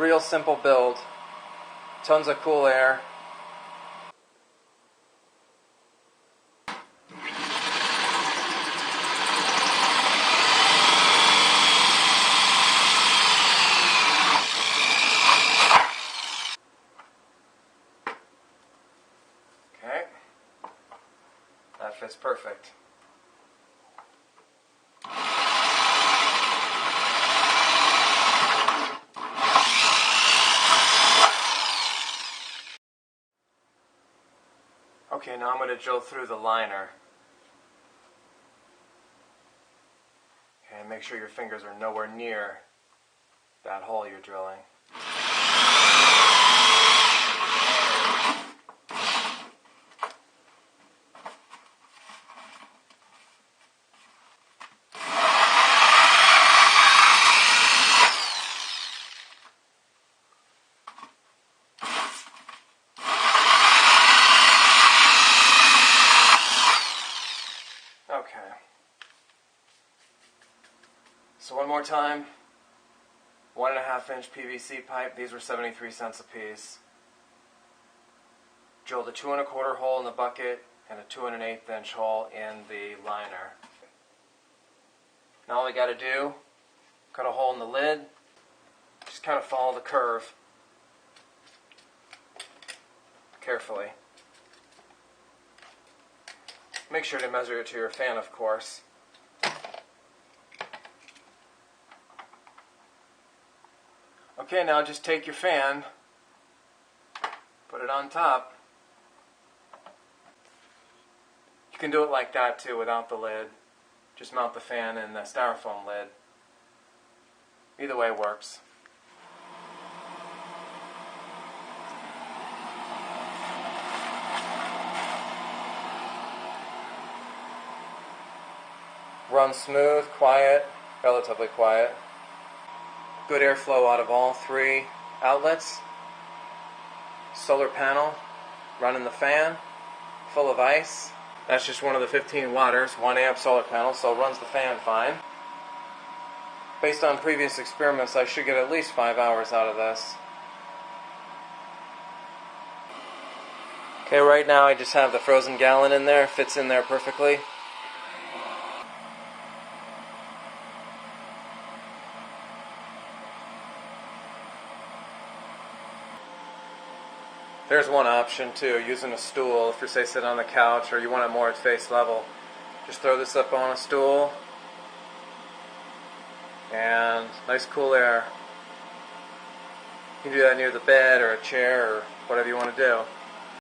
real simple build. Tons of cool air. Okay, that fits perfect. Okay, now I'm going to drill through the liner. Okay, make sure your fingers are nowhere near that hole you're drilling. Okay. So one more time, 1.5 inch PVC pipe. These were 73 cents a piece. Drilled a 2 1/4 hole in the bucket and a 2 1/8 inch hole in the liner. Now all we got to do, cut a hole in the lid, just kind of follow the curve carefully. Make sure to measure it to your fan, of course. Okay, now just take your fan, put it on top. You can do it like that too, without the lid. Just mount the fan in the styrofoam lid. Either way works. Run smooth, quiet, relatively quiet. Good airflow out of all 3 outlets. Solar panel running the fan, full of ice. That's just one of the 15 watters, 1 amp solar panel, so it runs the fan fine. Based on previous experiments, I should get at least 5 hours out of this. Okay, right now I just have the frozen gallon in there, fits in there perfectly. There's one option too, using a stool. If you're, say, sitting on the couch or you want it more at face level, just throw this up on a stool and nice cool air. You can do that near the bed or a chair or whatever you want to do.